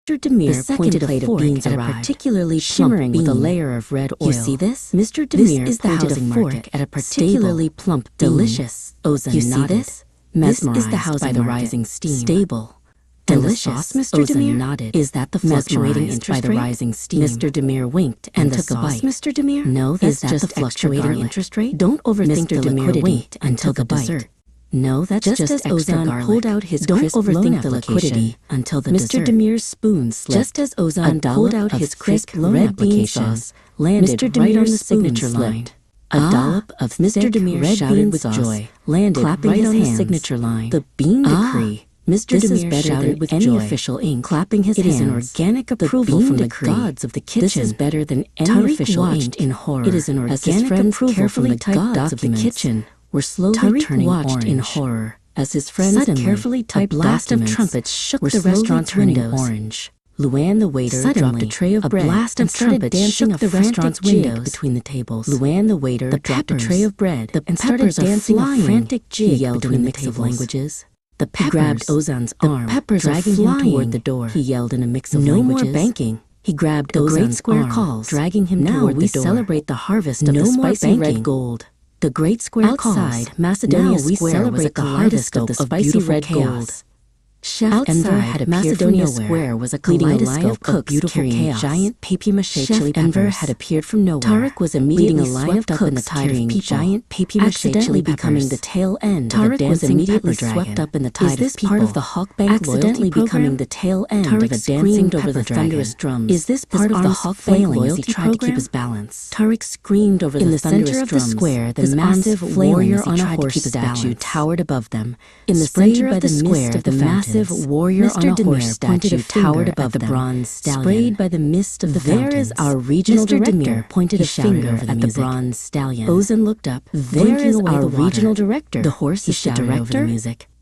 Demir pointed a fork at a particularly shimmering with a layer of red oil. You see this? Mr. Demir pointed a fork at a particularly plump, delicious. Ozan nodded. This is the housing by the rising steam. Stable. Delicious, Mr. Demir nodded. Is that the fluctuating interest by the rising steam? Mr. Demir winked and took a bite. Mr. Demir? No, that's just the fluctuating interest rate. Don't overthink the liquidity until the dessert. No, that's just as Ozan pulled out his crisp loan application until the dessert. Mr. Demir's spoon slipped. Just as Ozan pulled out his crisp loan application, landed right on the signature line. A dollop of Mr. Demir shouted with joy, landed right on the signature line. The bean decree. Mr. Demir shouted with any official ink, clapping his hands. It is an organic approval from the gods of the kitchen. This is better than any official ink in horror. It is an organic approval from the gods of the kitchen. Were slowly turning orange in horror as his friends carefully typed blast of trumpets shook the restaurant's windows. Orange. Luann the waiter dropped a tray of bread. A blast of trumpets shook the restaurant's windows between the tables. Luann the waiter dropped a tray of bread and started dancing a frantic jig between the mix of languages. The peppers grabbed Ozan's arm, dragging him toward the door. He yelled in a mix of languages. No more banking. He grabbed Ozan's arm, dragging him toward the door. Now we celebrate the harvest of the spicy red gold. The great square outside Macedonia Square was at the harvest of the spicy red gold. Chef Enver had appeared Macedonia Square was a kaleidoscope of beautiful chaos. Giant papier-mâché chili peppers. Enver had appeared from nowhere. Tariq was immediately swept up in the tide of people. Giant papier-mâché chili becoming the tail end of a dancing pepper dragon. Swept up in the tide of people. Is this part of the Hoca'dan accidentally becoming the tail end of a dancing over the thunderous drums? Is this part of the Hoca'dan loyalty as he tried to keep his balance? Tariq screamed over the thunderous drums. In the center of the square, the massive warrior on a horse statue towered above them. In the center of the square, the massive warrior on a horse statue towered above the bronze stallion. Sprayed by the mist of the fountains. There is our regional director pointed a finger at the bronze stallion. Ozan looked up. There is our regional director. The horse is the director.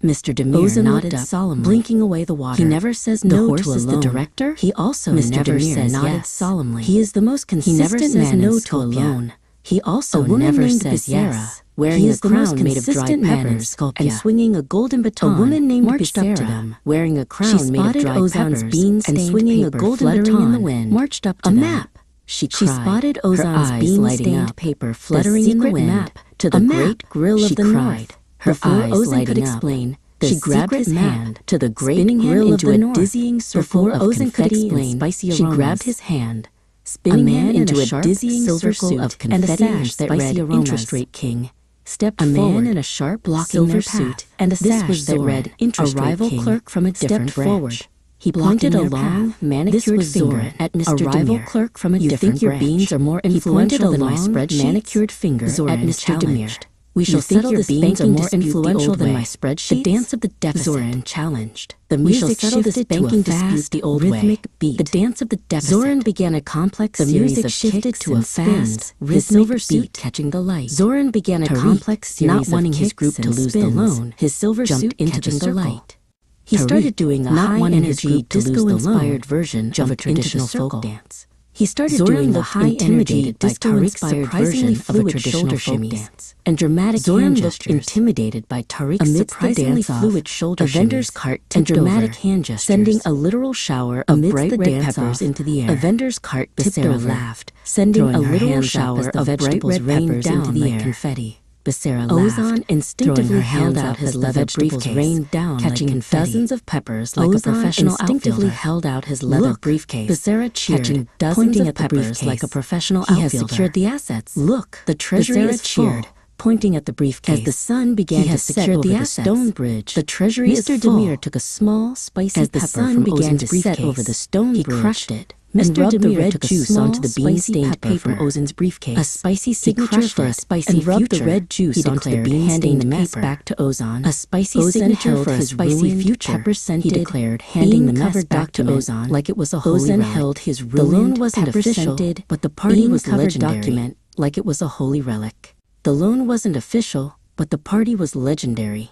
Mr. Demir nodded solemnly, blinking away the water. He never says no to a loan. The director? He also never says yes solemnly. He is the most consistent man no to a loan. He also never says yes. Wearing a crown made of dried peppers and swinging a golden baton, a woman named marched up to them, wearing a crown made of dried Ozan's peppers and swinging a golden baton in the wind, marched up to them. A map. She spotted Ozan's bean-stained paper fluttering in the wind. Map to the great grill of the north. Before Ozan could explain, she grabbed his hand to the great grill of the north. Dizzying circle of confetti and spicy aromas. She grabbed his hand, spinning him into a dizzying circle of confetti and spicy aromas. Interest rate king. Stepped a man in a sharp silver suit and a sash that read "Arrival clerk from a different branch." He pointed a long, manicured finger at Mr. Arrival clerk from a different branch. You think your beans are more influential than my spreadsheet? Manicured finger at Mr. Demir. We shall settle this banking more influential than my spreadsheet. The dance of the deficit. Zoran challenged. The music shifted to a fast, the old rhythmic beat. The dance of the deficit. Zoran began a complex series of shifted to a fast, his silver suit catching the light. Zoran began a complex series not wanting his group to lose the loan. His silver suit catching the light. He started doing a high-energy, disco-inspired version of a traditional folk dance. He started doing the high-energy, disco-inspired version of a traditional folk dance. And dramatic hand gestures. Intimidated by Tariq's surprisingly fluid shoulder shimmies. A vendor's cart tipped over, dramatic hand gestures, sending a literal shower of bright red peppers into the air. A vendor's cart tipped over, laughed, sending a literal shower of bright red peppers into the air. Confetti. Becerra laughed. Ozan instinctively held out his leather briefcase, rained down catching dozens of peppers like a professional instinctively held out his leather briefcase. Becerra cheered, catching dozens of peppers like a professional outfielder. He has secured the assets. Look, the treasury is cheered, pointing at the briefcase. As the sun began to set over the stone bridge, the treasury is full. Mr. Demir took a small, spicy pepper from Ozan's briefcase. Over the stone bridge. He crushed it. Mr. Demir took juice onto the bean-stained paper from Ozan's briefcase. A spicy signature for a spicy and rubbed the red juice onto the bean-stained paper. Back to Ozan. A spicy signature for a spicy future. Pepper-scented, he declared, handing the mess back to Ozan like it was a holy relic. Ozan held his ruined, the loan wasn't official, but the party was legendary. Document like it was a holy relic. The loan wasn't official, but the party was legendary.